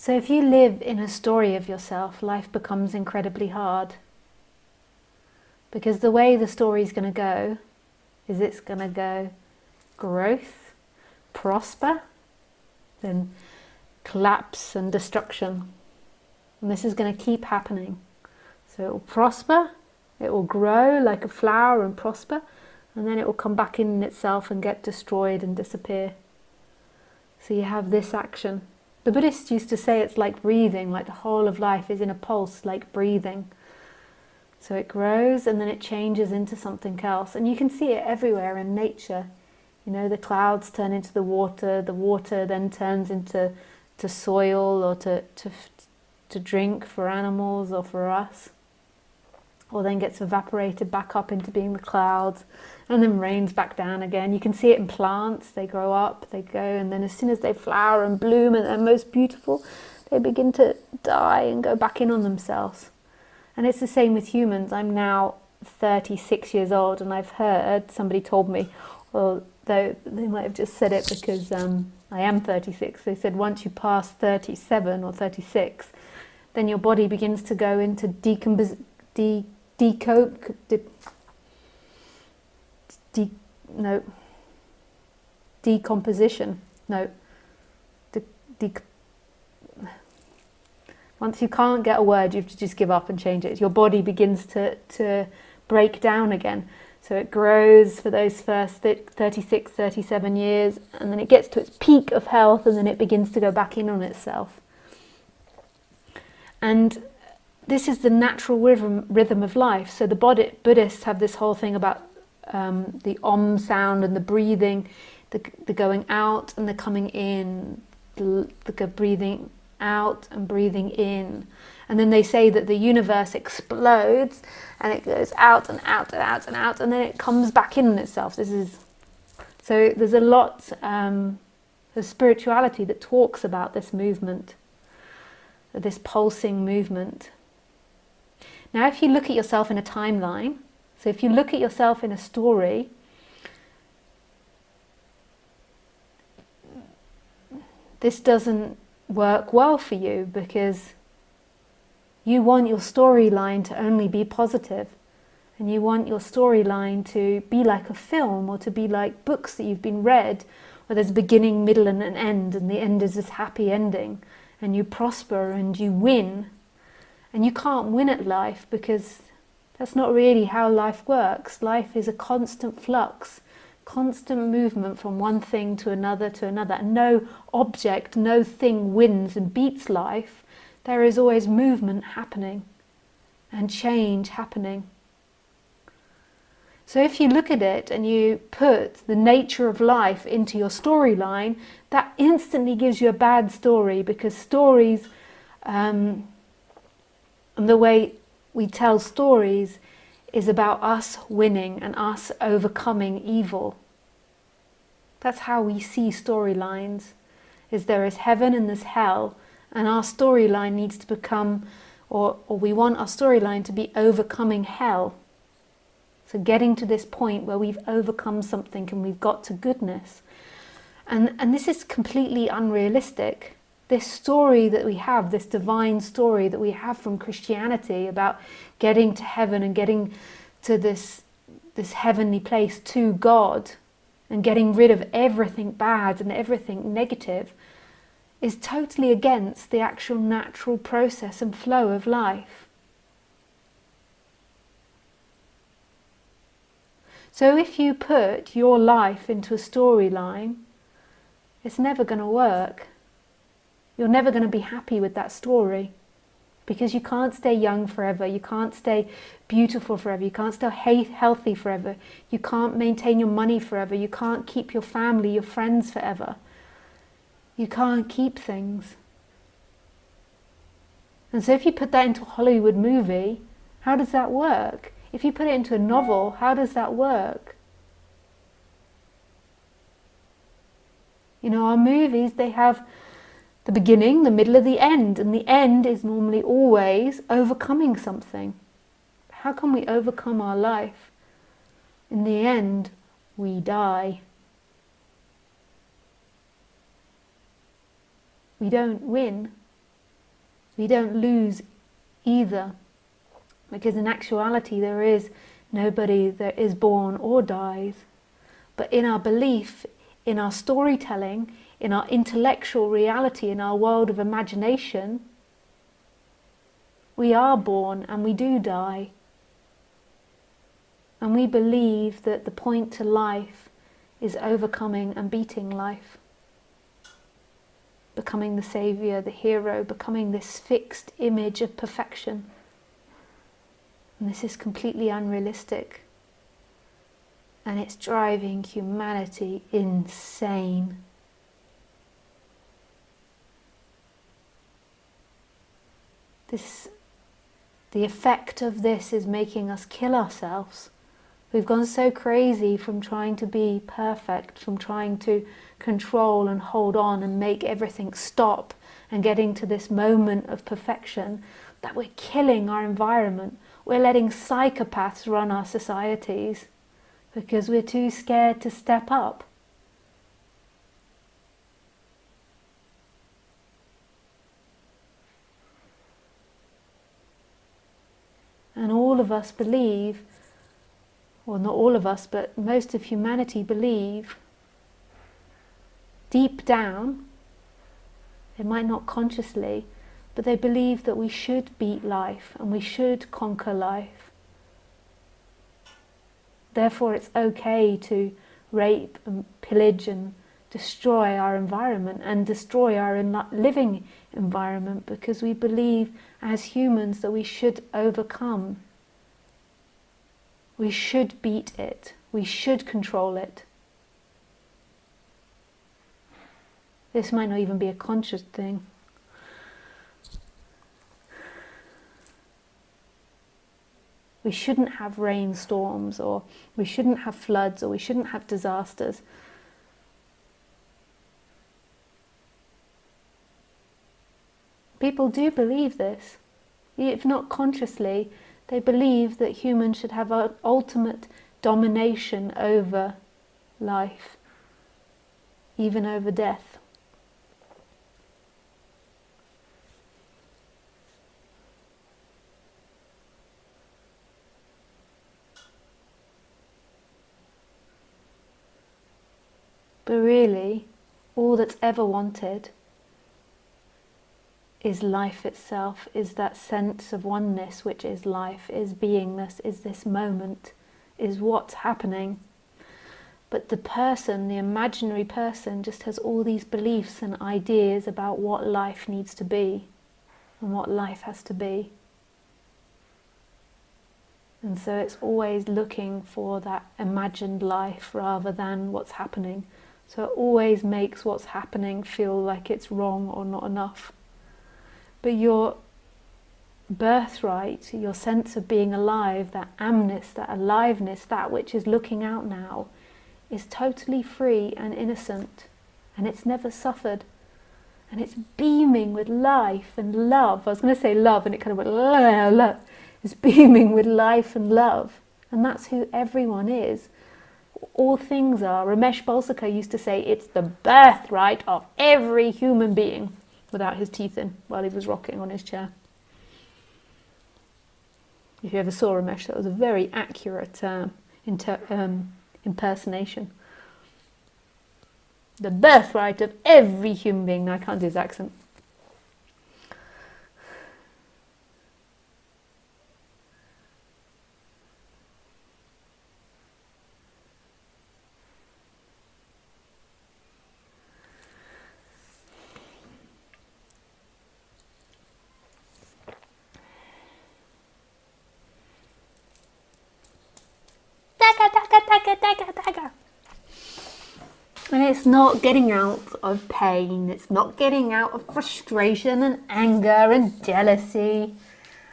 So if you live in a story of yourself, life becomes incredibly hard. Because the way the story is going to go is it's going to go growth, prosper, then collapse and destruction. And this is going to keep happening. So it will prosper, it will grow like a flower and prosper, and then it will come back in itself and get destroyed and disappear. So you have this action. The Buddhists used to say it's like breathing, like the whole of life is in a pulse, like breathing. So it grows and then it changes into something else. And you can see it everywhere in nature. You know, the clouds turn into the water then turns into soil or to drink for animals or for us. Or then gets evaporated back up into being the clouds and then rains back down again. You can see it in plants. They grow up, they go, and then as soon as they flower and bloom and they're most beautiful, they begin to die and go back in on themselves. And it's the same with humans. I'm now 36 years old and I've heard, somebody told me, well, though they might have just said it because I am 36. They said once you pass 37 or 36, then your body begins to go into decomposition. Once you can't get a word, you have to just give up and change it. Your body begins to break down again. So it grows for those first 36, 37 years, and then it gets to its peak of health, and then it begins to go back in on itself. And this is the natural rhythm of life. So the Buddhists have this whole thing about the Om sound and the breathing, the going out and the coming in, the breathing out and breathing in. And then they say that the universe explodes and it goes out and out and out and out, and then it comes back in itself. So there's a lot of spirituality that talks about this movement, this pulsing movement. Now, if you look at yourself in a timeline, so if you look at yourself in a story, this doesn't work well for you because you want your storyline to only be positive, and you want your storyline to be like a film or to be like books that you've been read where there's a beginning, middle and an end, and the end is this happy ending and you prosper and you win. And you can't win at life because that's not really how life works. Life is a constant flux, constant movement from one thing to another to another. And no object, no thing wins and beats life. There is always movement happening and change happening. So if you look at it and you put the nature of life into your storyline, that instantly gives you a bad story, because stories, and the way we tell stories is about us winning and us overcoming evil. That's how we see storylines, is there is heaven and there's hell, and our storyline needs to become, or we want our storyline to be overcoming hell. So getting to this point where we've overcome something and we've got to goodness. And this is completely unrealistic. This story that we have, this divine story that we have from Christianity about getting to heaven and getting to this heavenly place to God and getting rid of everything bad and everything negative, is totally against the actual natural process and flow of life. So if you put your life into a storyline, it's never going to work. You're never going to be happy with that story, because you can't stay young forever, you can't stay beautiful forever, you can't stay healthy forever, you can't maintain your money forever, you can't keep your family, your friends forever. You can't keep things. And so if you put that into a Hollywood movie, how does that work? If you put it into a novel, how does that work? You know, our movies, they have the beginning, the middle, and the end. And the end is normally always overcoming something. How can we overcome our life? In the end, we die. We don't win. We don't lose either, because in actuality there is nobody that is born or dies. But in our belief, in our storytelling, in our intellectual reality, in our world of imagination, we are born and we do die. And we believe that the point to life is overcoming and beating life. Becoming the saviour, the hero, becoming this fixed image of perfection. And this is completely unrealistic. And it's driving humanity insane. The effect of this is making us kill ourselves. We've gone so crazy from trying to be perfect, from trying to control and hold on and make everything stop and getting to this moment of perfection, that we're killing our environment. We're letting psychopaths run our societies because we're too scared to step up. And all of us believe, well, not all of us, but most of humanity believe, deep down, it might not consciously, but they believe that we should beat life and we should conquer life. Therefore, it's okay to rape and pillage and destroy our environment and destroy our living environment, because we believe as humans that we should overcome. We should beat it. We should control it. This might not even be a conscious thing. We shouldn't have rainstorms, or we shouldn't have floods, or we shouldn't have disasters. People do believe this. If not consciously, they believe that humans should have ultimate domination over life, even over death. But really, all that's ever wanted is life itself, is that sense of oneness, which is life, is beingness, is this moment, is what's happening. But the person, the imaginary person, just has all these beliefs and ideas about what life needs to be and what life has to be. And so it's always looking for that imagined life rather than what's happening. So it always makes what's happening feel like it's wrong or not enough. But your birthright, your sense of being alive, that amness, that aliveness, that which is looking out now, is totally free and innocent, and it's never suffered, and it's beaming with life and love. I was going to say love, and it kind of went love. It's beaming with life and love, and that's who everyone is. All things are. Ramesh Balsekar used to say it's the birthright of every human being, without his teeth in, while he was rocking on his chair. If you ever saw Ramesh, that was a very accurate impersonation. The birthright of every human being. Now, I can't do his accent. And it's not getting out of pain, it's not getting out of frustration and anger and jealousy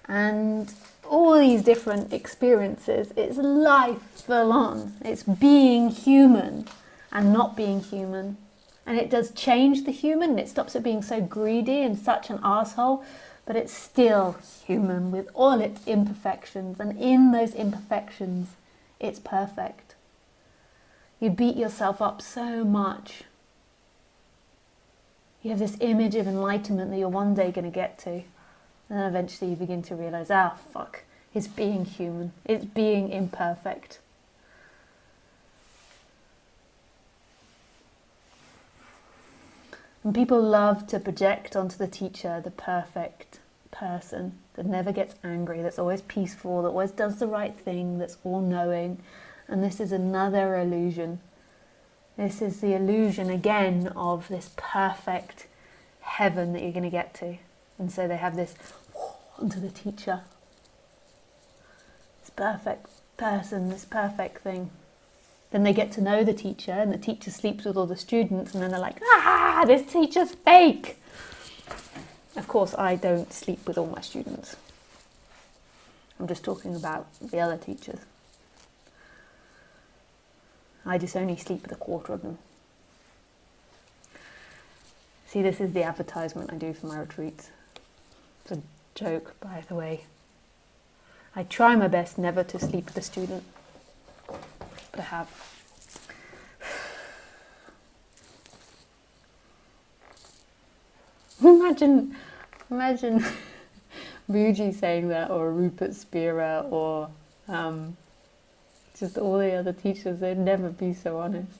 and all these different experiences. It's life full on. It's being human and not being human. And it does change the human. It stops it being so greedy and such an arsehole, but it's still human with all its imperfections. And in those imperfections, it's perfect. You beat yourself up so much. You have this image of enlightenment that you're one day going to get to. And then eventually you begin to realise, ah, fuck, it's being human, it's being imperfect. And people love to project onto the teacher the perfect person that never gets angry, that's always peaceful, that always does the right thing, that's all-knowing. And this is another illusion. This is the illusion again of this perfect heaven that you're going to get to. And so they have this onto the teacher, this perfect person, this perfect thing. Then they get to know the teacher, and the teacher sleeps with all the students, and then they're like, ah, this teacher's fake. Of course, I don't sleep with all my students. I'm just talking about the other teachers. I just only sleep with a quarter of them. See, this is the advertisement I do for my retreats. It's a joke, by the way. I try my best never to sleep with a student, but I have. Imagine Muji saying that, or Rupert Spira, or just all the other teachers. They'd never be so honest.